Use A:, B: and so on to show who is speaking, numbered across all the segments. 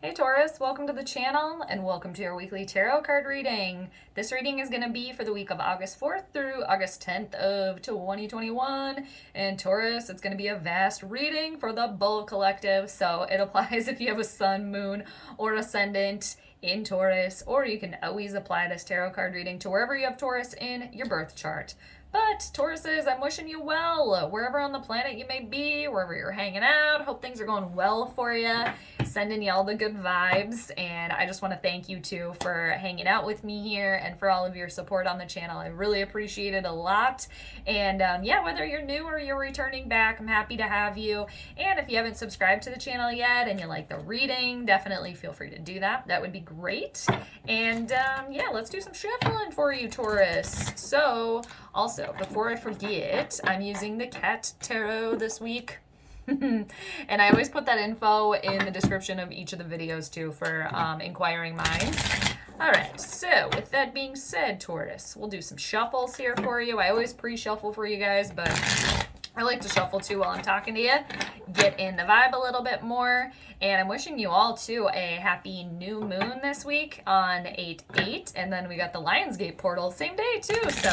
A: Hey Taurus, welcome to the channel and welcome to your weekly tarot card reading. This reading is going to be for the week of August 4th through August 10th of 2021. And Taurus, it's going to be a vast reading for the Bull Collective, so it applies if you have a sun, moon, or ascendant in Taurus, or you can always apply this tarot card reading to wherever you have Taurus in your birth chart. But Tauruses, I'm wishing you well, wherever on the planet you may be, wherever you're hanging out. Hope things are going well for you. Sending you all the good vibes, and I just want to thank you too for hanging out with me here and for all of your support on the channel. I really appreciate it a lot. And yeah, whether you're new or you're returning back, I'm happy to have you. And if you haven't subscribed to the channel yet and you like the reading, definitely feel free to do that. That would be great. And yeah, let's do some shuffling for you, Taurus. So also, before I forget, I'm using the Cat Tarot this week. And I always put that info in the description of each of the videos too for inquiring minds. Alright, so with that being said, Taurus, we'll do some shuffles here for you. I always pre-shuffle for you guys, but I like to shuffle too while I'm talking to you. Get in the vibe a little bit more. And I'm wishing you all too a happy new moon this week on 8/8. And then we got the Lionsgate portal same day too. So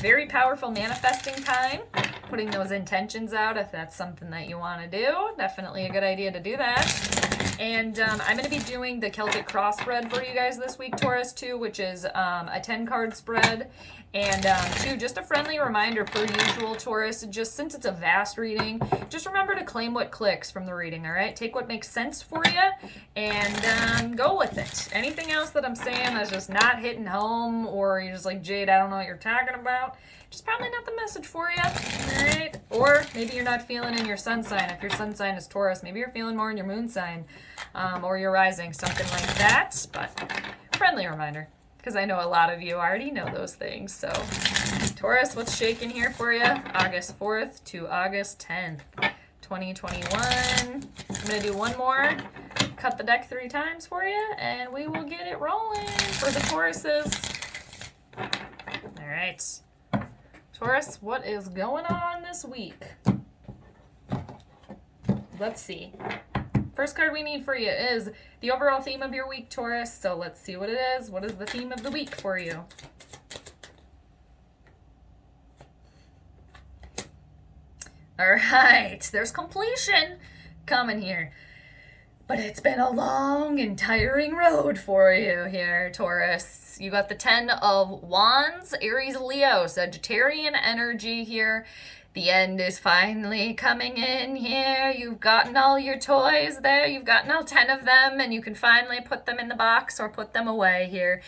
A: very powerful manifesting time. Putting those intentions out if that's something that you want to do. Definitely a good idea to do that. And I'm going to be doing the Celtic cross spread for you guys this week, Taurus, too, which is a 10-card spread. And too, just a friendly reminder per usual, Taurus, just since it's a vast reading, just remember to claim what clicks from the reading, all right? Take what makes sense for you and go with it. Anything else that I'm saying that's just not hitting home, or you're just like, Jade, I don't know what you're talking about, just probably not the message for you, all right? Or maybe you're not feeling in your sun sign. If your sun sign is Taurus, maybe you're feeling more in your moon sign or your rising, something like that. But friendly reminder, because I know a lot of you already know those things. So Taurus, what's shaking here for you? August 4th to August 10th, 2021. I'm going to do one more, cut the deck 3 times for you, and we will get it rolling for the Tauruses. All right. Taurus, what is going on this week? Let's see. First card we need for you is the overall theme of your week, Taurus. So let's see what it is. What is the theme of the week for you? All right, there's completion coming here. But it's been a long and tiring road for you here, Taurus. You got the 10 of Wands, Aries, Leo, Sagittarian energy here. The end is finally coming in here. You've gotten all your toys there. You've gotten all 10 of them, and you can finally put them in the box or put them away here.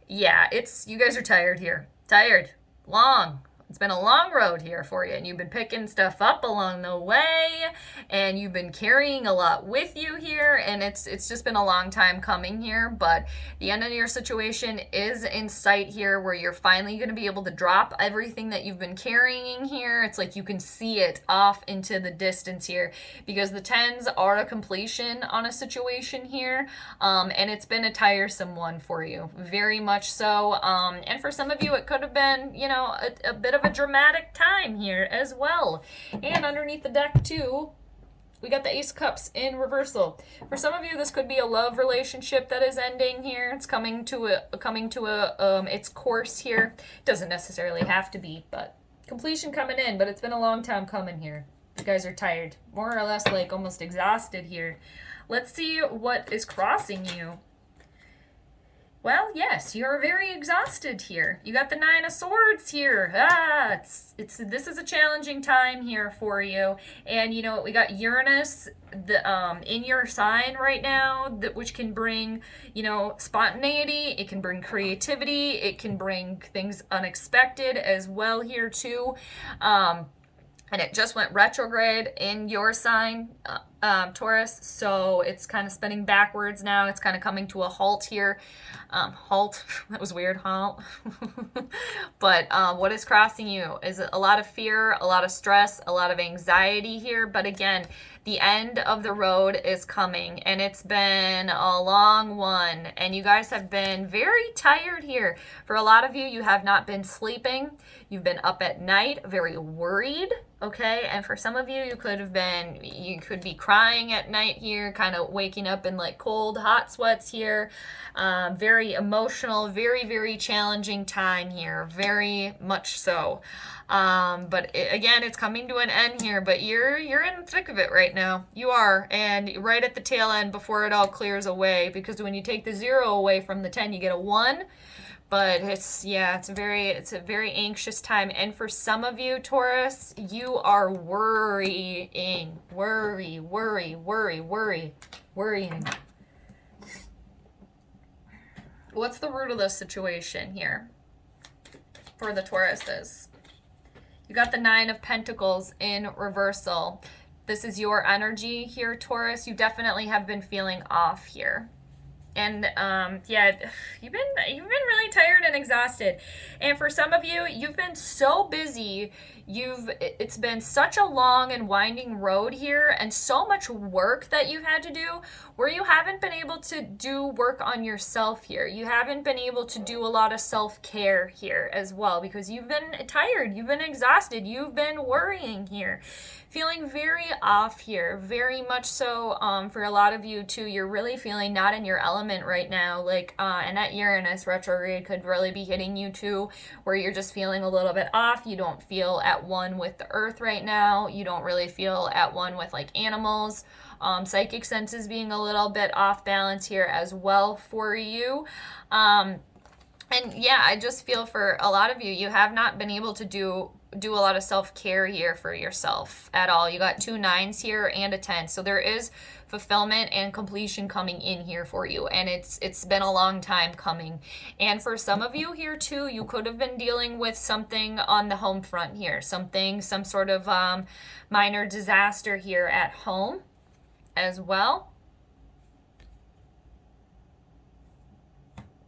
A: Yeah, you guys are tired here. Tired. Long. It's been a long road here for you, and you've been picking stuff up along the way, and you've been carrying a lot with you here, and it's just been a long time coming here, but the end of your situation is in sight here, where you're finally going to be able to drop everything that you've been carrying here. It's like you can see it off into the distance here, because the 10s are a completion on a situation here, and it's been a tiresome one for you, very much so, and for some of you it could have been, you know, a bit of a dramatic time here as well. And underneath the deck too, we got the Ace of Cups in reversal. For some of you, this could be a love relationship that is ending here. It's coming to its course here. Doesn't necessarily have to be, but completion coming in. But it's been a long time coming here. You guys are tired, more or less like almost exhausted here. Let's see what is crossing you. Well, yes, you're very exhausted here. You got the 9 of Swords here. This is a challenging time here for you. And you know what? We got Uranus in your sign right now, which can bring, you know, spontaneity. It can bring creativity. It can bring things unexpected as well here too. And it just went retrograde in your sign, Taurus, so it's kind of spinning backwards now. It's kind of coming to a halt here. Halt, that was weird, halt. But what is crossing you is a lot of fear, a lot of stress, a lot of anxiety here. But again, the end of the road is coming, and it's been a long one, and you guys have been very tired here. For a lot of you, you have not been sleeping. You've been up at night, very worried, okay? And for some of you, you could be crying crying at night here, kind of waking up in like cold, hot sweats here. Very emotional, very, very challenging time here, very much so. Again, it's coming to an end here, but you're in the thick of it right now. You are, and right at the tail end before it all clears away, because when you take the 0 away from the 10, you get a 1. But it's a very anxious time. And for some of you, Taurus, you are worrying. Worrying. What's the root of this situation here for the Tauruses? You got the 9 of Pentacles in reversal. This is your energy here, Taurus. You definitely have been feeling off here. And you've been really tired and exhausted. And for some of you, you've been so busy. It's been such a long and winding road here, and so much work that you've had to do, where you haven't been able to do work on yourself here. You haven't been able to do a lot of self-care here as well, because you've been tired, you've been exhausted, you've been worrying here. Feeling very off here, very much so. For a lot of you too, you're really feeling not in your element right now, and that Uranus retrograde could really be hitting you too, where you're just feeling a little bit off. You don't feel at one with the earth right now. You don't really feel at one with like animals. Psychic senses being a little bit off balance here as well for you. I just feel for a lot of you, you have not been able to do a lot of self-care here for yourself at all. You got 2 9s here and a 10. So there is fulfillment and completion coming in here for you, and it's been a long time coming. And for some of you here too, you could have been dealing with something on the home front here, some sort of minor disaster here at home as well.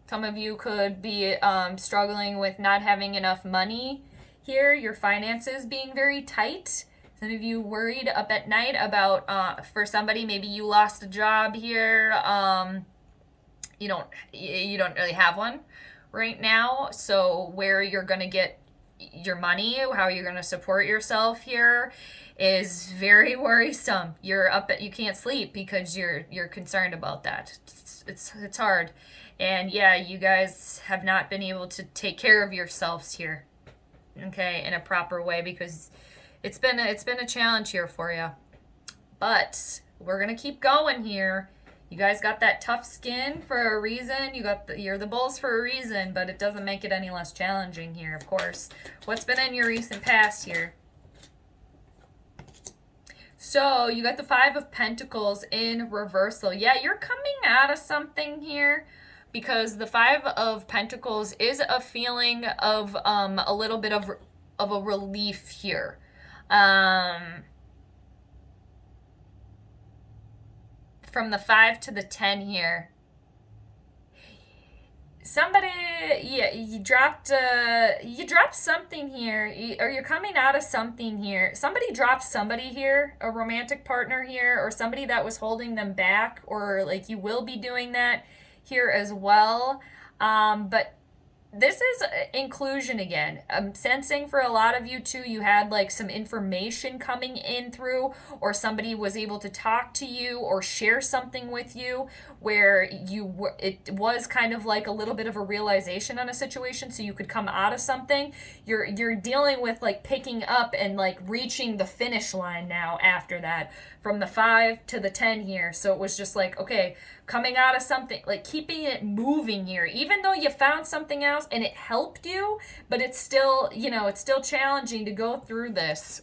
A: Some of you could be struggling with not having enough money here, your finances being very tight. Some of you worried up at night about, for somebody, maybe you lost a job here. You don't really have one right now. So where you're going to get your money, how you're going to support yourself here is very worrisome. You can't sleep because you're concerned about that. It's hard. And yeah, you guys have not been able to take care of yourselves here, okay, in a proper way, because it's been a challenge here for you. But we're gonna keep going here. You guys got that tough skin for a reason. You're the bulls for a reason, but it doesn't make it any less challenging here, of course. What's been in your recent past here? So you got the 5 of Pentacles in reversal. Yeah, you're coming out of something here, because the 5 of Pentacles is a feeling of a little bit of a relief here. From the 5 to the 10 here. Somebody, you dropped something here, or you're coming out of something here. Somebody dropped somebody here, a romantic partner here, or somebody that was holding them back, or like you will be doing that here as well. But this is inclusion again. I'm sensing for a lot of you too, you had like some information coming in through, or somebody was able to talk to you or share something with you where it was kind of like a little bit of a realization on a situation, so you could come out of something. You're dealing with like picking up and like reaching the finish line now after that, from the 5 to the 10 here. So it was just like, okay, coming out of something, like keeping it moving here, even though you found something else and it helped you, but it's still, it's still challenging to go through this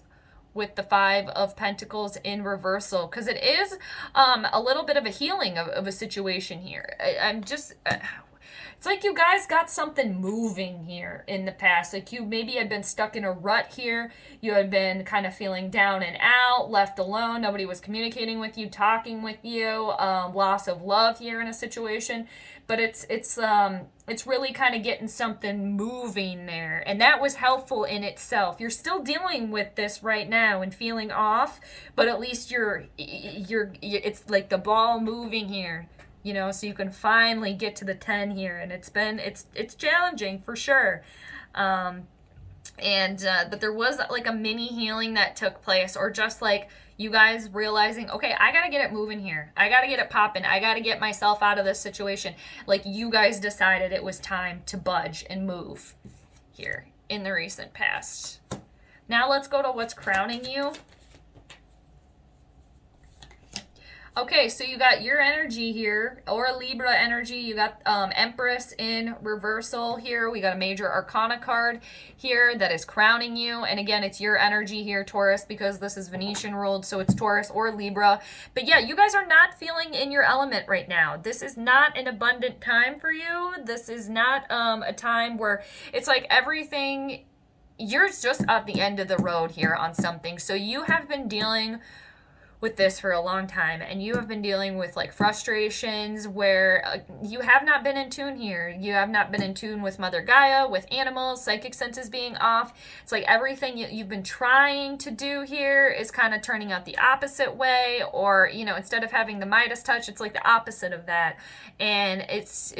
A: with the 5 of Pentacles in reversal, because it is a little bit of a healing of a situation here. It's like you guys got something moving here in the past. Like you maybe had been stuck in a rut here. You had been kind of feeling down and out, left alone. Nobody was communicating with you, talking with you. Loss of love here in a situation. But it's really kind of getting something moving there. And that was helpful in itself. You're still dealing with this right now and feeling off, but at least it's like the ball moving here. So you can finally get to the 10 here, and it's challenging for sure. And that there was like a mini healing that took place, or just like you guys realizing, okay, I gotta get it moving here, I gotta get it popping, I gotta get myself out of this situation. Like you guys decided it was time to budge and move here in the recent past. Now let's go to what's crowning you. Okay, so you got your energy here, or Libra energy. You got Empress in reversal here. We got a major arcana card here that is crowning you. And again, it's your energy here, Taurus, because this is Venetian ruled, so it's Taurus or Libra. But yeah, you guys are not feeling in your element right now. This is not an abundant time for you. This is not a time where it's like everything, you're just at the end of the road here on something. So you have been dealing with this for a long time, and you have been dealing with like frustrations where you have not been in tune here. You have not been in tune with Mother Gaia, with animals, psychic senses being off. It's like everything you've been trying to do here is kind of turning out the opposite way, or you know, instead of having the Midas touch, it's like the opposite of that. And it's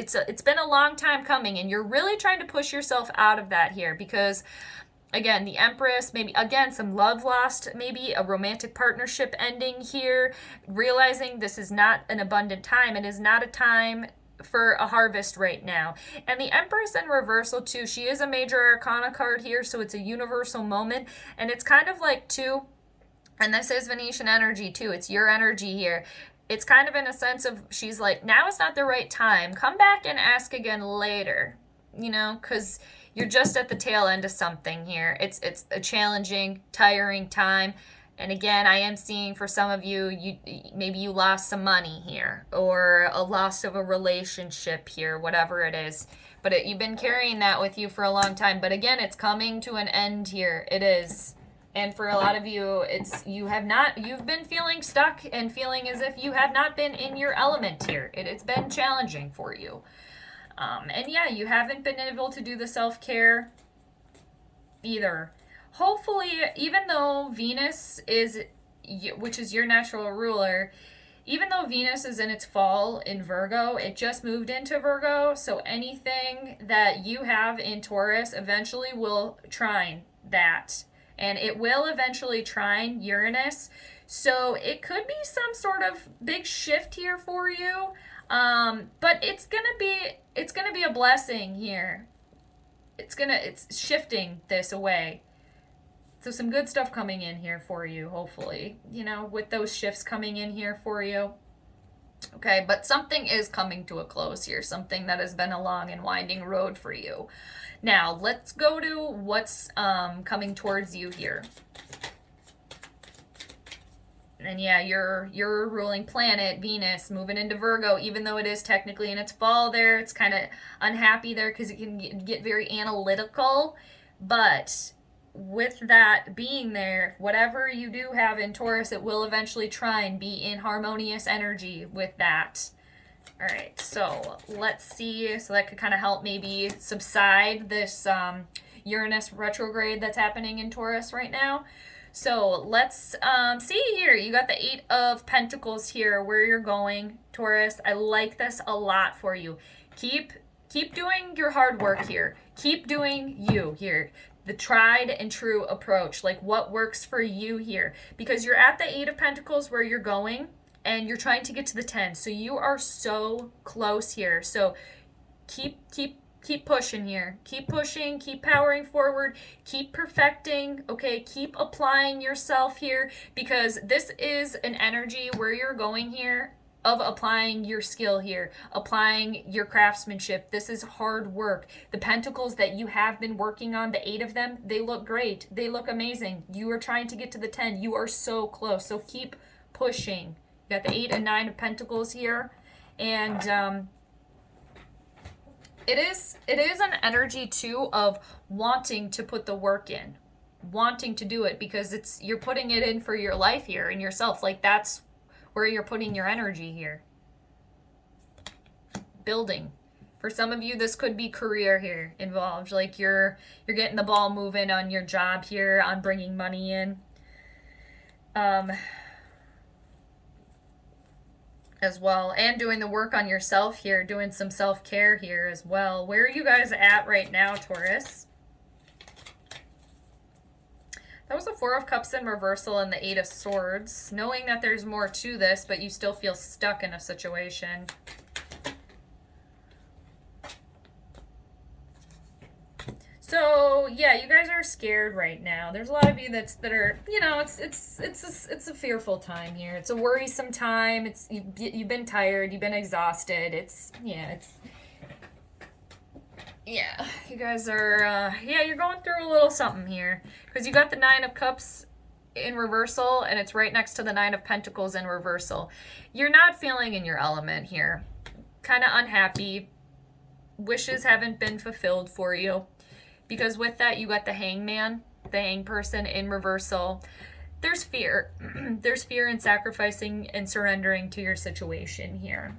A: been a long time coming, and you're really trying to push yourself out of that here, because again, the Empress, maybe, again, some love lost, maybe a romantic partnership ending here, realizing this is not an abundant time. It is not a time for a harvest right now. And the Empress in reversal, too, she is a major arcana card here, so it's a universal moment. And it's kind of like, too, and this is Venetian energy, too. It's your energy here. It's kind of in a sense of, she's like, now is not the right time. Come back and ask again later, you know, because you're just at the tail end of something here. It's a challenging, tiring time. And again, I am seeing for some of you, maybe you lost some money here, or a loss of a relationship here, whatever it is. But you've been carrying that with you for a long time. But again, it's coming to an end here. It is. And for a lot of you, you've been feeling stuck and feeling as if you have not been in your element here. It's been challenging for you. And yeah, you haven't been able to do the self-care either. Hopefully, even though Venus is, which is your natural ruler, even though Venus is in its fall in Virgo, it just moved into Virgo, so anything that you have in Taurus eventually will trine that. And it will eventually trine Uranus. So it could be some sort of big shift here for you. But it's gonna be a blessing here. It's shifting this away. So some good stuff coming in here for you, hopefully, you know, with those shifts coming in here for you. Okay, but something is coming to a close here, something that has been a long and winding road for you. Now, let's go to what's coming towards you here. And yeah, your ruling planet, Venus, moving into Virgo, even though it is technically in its fall there, it's kind of unhappy there because it can get very analytical. But with that being there, whatever you do have in Taurus, it will eventually try and be in harmonious energy with that. All right, so let's see. So that could kind of help maybe subside this Uranus retrograde that's happening in Taurus right now. So let's see here. You got the 8 of Pentacles here, where you're going, Taurus. I like this a lot for you. Keep doing your hard work here. Keep doing you here. The tried and true approach, like what works for you here. Because you're at the 8 of Pentacles where you're going, and you're trying to get to the 10. So you are so close here. So keep pushing here. Keep pushing, keep powering forward, keep perfecting, okay? Keep applying yourself here, because this is an energy where you're going here of applying your skill here, applying your craftsmanship. This is hard work. The pentacles that you have been working on, the 8 of them, they look great. They look amazing. You are trying to get to the 10. You are so close. So keep pushing. You got the 8 and 9 of Pentacles here. And it is an energy too of wanting to put the work in, wanting to do it, because you're putting it in for your life here and yourself. Like that's where you're putting your energy here. Building. For some of you, this could be career here involved. Like you're getting the ball moving on your job here, on bringing money in. As well, and doing the work on yourself here, doing some self-care here as well. Where are you guys at right now, Taurus? That was the Four of Cups in reversal and the Eight of Swords. Knowing that there's more to this, but you still feel stuck in a situation. So yeah, you guys are scared right now. There's a lot of you that are, you know, it's a fearful time here. It's a worrisome time. It's you've been tired, you've been exhausted. Yeah, you guys are yeah, you're going through a little something here because you got the Nine of Cups in reversal and it's right next to the Nine of Pentacles in reversal. You're not feeling in your element here. Kind of unhappy. Wishes haven't been fulfilled for you. Because with that, you got the Hangman, the Hang person in reversal. There's fear. There's fear in sacrificing and surrendering to your situation here.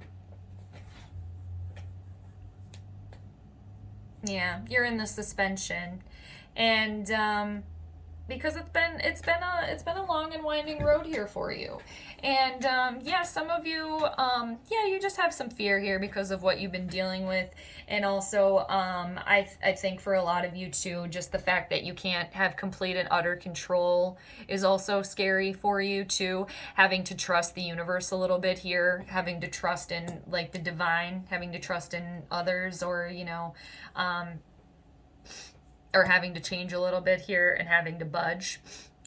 A: Yeah, you're in the suspension. And because it's been a long and winding road here for you. And yeah, some of you yeah, you just have some fear here because of what you've been dealing with. And also I think for a lot of you too, just the fact that you can't have complete and utter control is also scary for you too. Having to trust the universe a little bit here, having to trust in like the divine, having to trust in others, or you know, or having to change a little bit here and having to budge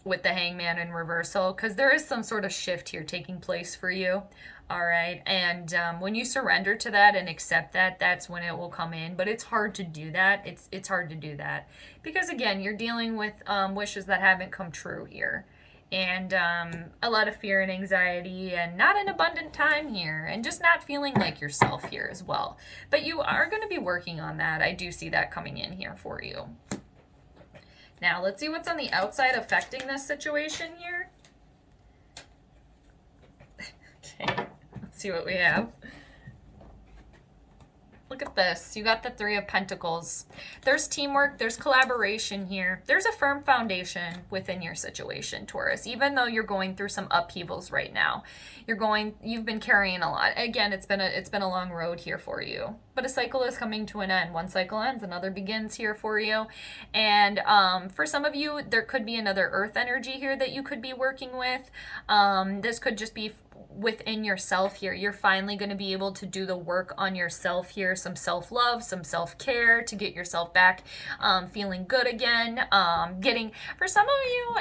A: with the Hangman in reversal, because there is some sort of shift here taking place for you. All right, and when you surrender to that and accept that, that's when it will come in. But it's hard to do that. It's hard to do that because again, you're dealing with wishes that haven't come true here, and a lot of fear and anxiety, and not an abundant time here, and just not feeling like yourself here as well. But you are going to be working on that. I do see that coming in here for you. Now, let's see what's on the outside affecting this situation here. Okay, let's see what we have. Look at this. You got the Three of Pentacles. There's teamwork. There's collaboration here. There's a firm foundation within your situation, Taurus. Even though you're going through some upheavals right now, you've been carrying a lot. Again, it's been a long road here for you. But a cycle is coming to an end. One cycle ends, another begins here for you. And for some of you, there could be another earth energy here that you could be working with. This could just be within yourself here. You're finally going to be able to do the work on yourself here, some self-love, some self-care to get yourself back feeling good again. For some of you,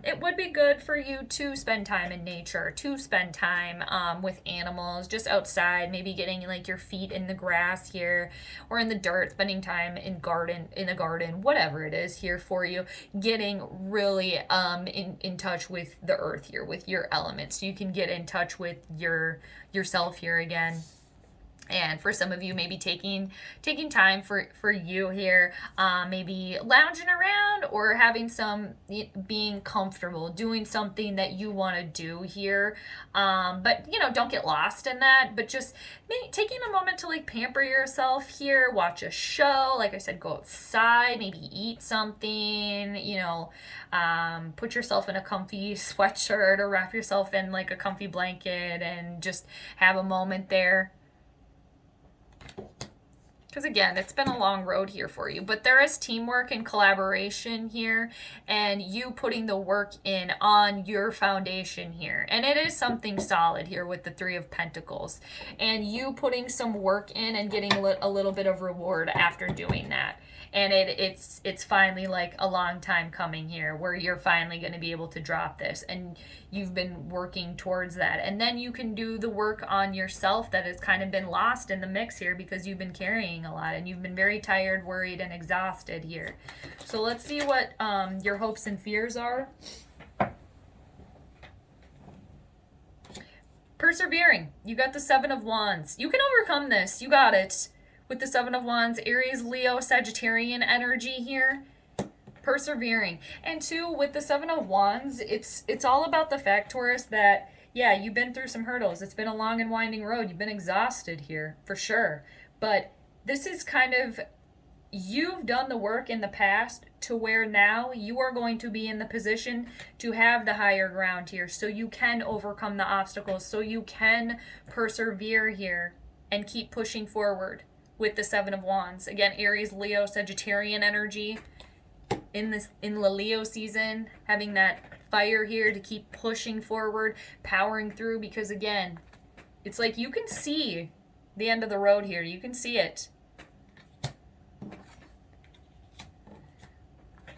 A: it would be good for you to spend time in nature, to spend time with animals, just outside, maybe getting like your feet in the grass here or in the dirt, spending time in a garden, whatever it is here for you, getting really in touch with the earth here, with your elements, so you can get in touch with yourself here again. And for some of you, maybe taking time for you here, maybe lounging around or having being comfortable, doing something that you want to do here. But you know, don't get lost in that. But just maybe taking a moment to like pamper yourself here, watch a show. Like I said, go outside, maybe eat something. You know, put yourself in a comfy sweatshirt or wrap yourself in like a comfy blanket and just have a moment there. Because again, it's been a long road here for you, but there is teamwork and collaboration here, and you putting the work in on your foundation here. And it is something solid here with the Three of Pentacles, and you putting some work in and getting a little bit of reward after doing that. And it's finally like a long time coming here where you're finally going to be able to drop this, and you've been working towards that. And then you can do the work on yourself that has kind of been lost in the mix here because you've been carrying a lot and you've been very tired, worried, and exhausted here. So let's see what your hopes and fears are. Persevering. You got the Seven of Wands. You can overcome this. You got it. With the Seven of Wands, Aries, Leo, Sagittarian energy here. Persevering. And two, with the Seven of Wands, it's all about the fact, Taurus, that yeah, you've been through some hurdles. It's been a long and winding road. You've been exhausted here, for sure. But this is kind of, you've done the work in the past to where now you are going to be in the position to have the higher ground here, so you can overcome the obstacles, so you can persevere here and keep pushing forward with the Seven of Wands. Again, Aries, Leo, Sagittarian energy. in the Leo season, having that fire here to keep pushing forward, powering through, because again, it's like you can see the end of the road here. You can see it.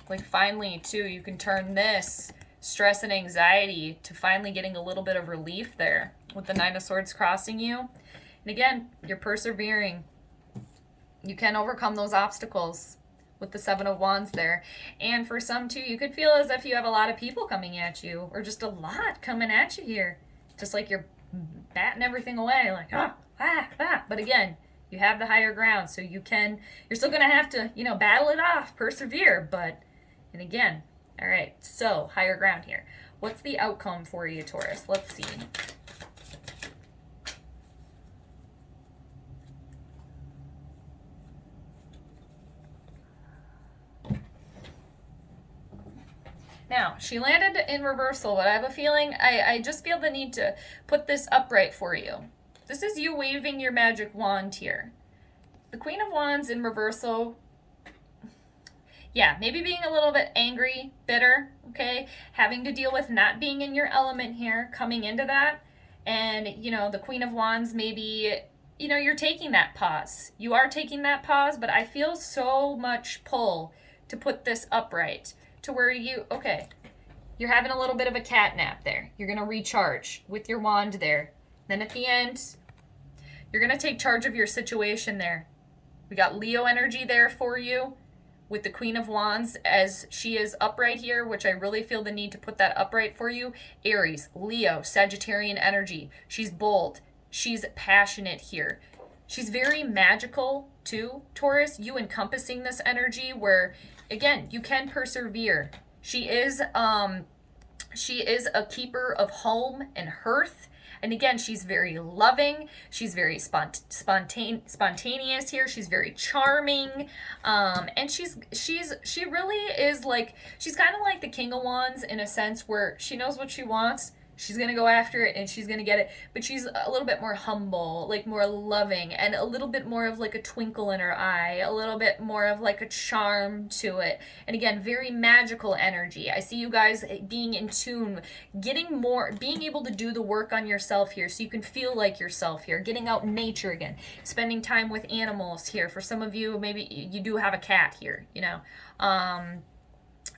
A: Like finally, too, you can turn this stress and anxiety to finally getting a little bit of relief there with the Nine of Swords crossing you. And again, you're persevering. You can overcome those obstacles with the Seven of Wands there. And for some, too, you could feel as if you have a lot of people coming at you, or just a lot coming at you here. Just like you're batting everything away, like, But again, you have the higher ground, so you're still going to have to, battle it off, persevere, and again, all right, so higher ground here. What's the outcome for you, Taurus? Let's see. Now, she landed in reversal, but I have a feeling, I just feel the need to put this upright for you. This is you waving your magic wand here. The Queen of Wands in reversal, yeah, maybe being a little bit angry, bitter, okay? Having to deal with not being in your element here, coming into that. And, the Queen of Wands, maybe, you're taking that pause. You are taking that pause, but I feel so much pull to put this upright to where you're having a little bit of a cat nap there. You're going to recharge with your wand there. Then at the end, you're going to take charge of your situation there. We got Leo energy there for you with the Queen of Wands as she is upright here, which I really feel the need to put that upright for you. Aries, Leo, Sagittarian energy. She's bold. She's passionate here. She's very magical too, Taurus. You encompassing this energy where, again, you can persevere. She is a keeper of home and hearth. And again, she's very loving. She's very spontaneous here. She's very charming. And she really is like, she's kind of like the King of Wands in a sense where she knows what she wants. She's going to go after it and she's going to get it. But she's a little bit more humble, like more loving, and a little bit more of like a twinkle in her eye, a little bit more of like a charm to it. And again, very magical energy. I see you guys being in tune, being able to do the work on yourself here so you can feel like yourself here, getting out in nature again, spending time with animals here. For some of you, maybe you do have a cat here,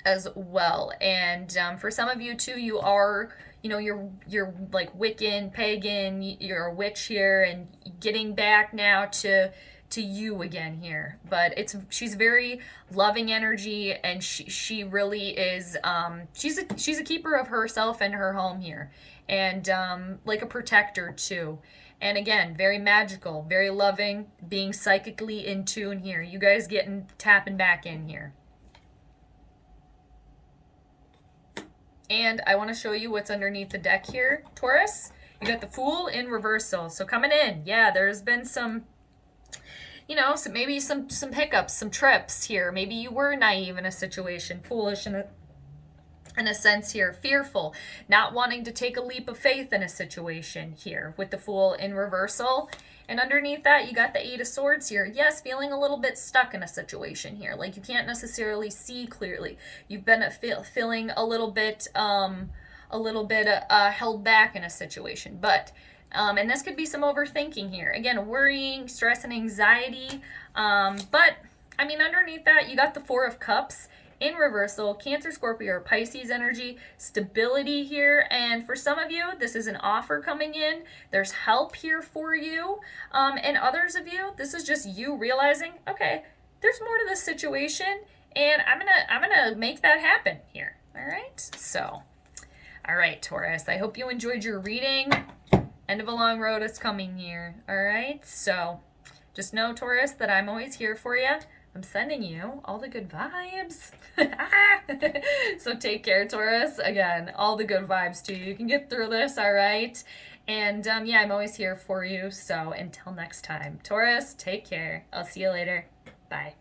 A: as well. And for some of you too, you are, you're like Wiccan, pagan, you're a witch here, and getting back now to you again here. But she's very loving energy, and she really is, she's a keeper of herself and her home here, and like a protector too. And again, very magical, very loving, being psychically in tune here. You guys tapping back in here. And I want to show you what's underneath the deck here, Taurus. You got the Fool in reversal. So coming in, yeah, there's been some, maybe some hiccups, some trips here. Maybe you were naive in a situation, foolish in a sense here, fearful, not wanting to take a leap of faith in a situation here with the Fool in reversal. And underneath that, you got the Eight of Swords here. Yes, feeling a little bit stuck in a situation here. Like you can't necessarily see clearly. You've been feeling a little bit held back in a situation. But, and this could be some overthinking here. Again, worrying, stress, and anxiety. But, underneath that, you got the Four of Cups in reversal, Cancer, Scorpio, or Pisces energy, stability here. And for some of you, this is an offer coming in. There's help here for you. And others of you, this is just you realizing, okay, there's more to this situation, and I'm gonna make that happen here. All right. So, all right, Taurus. I hope you enjoyed your reading. End of a long road is coming here. All right. So, just know, Taurus, that I'm always here for you. I'm sending you all the good vibes. So take care, Taurus. Again, all the good vibes to you. You can get through this, all right? And yeah, I'm always here for you. So until next time, Taurus, take care. I'll see you later. Bye.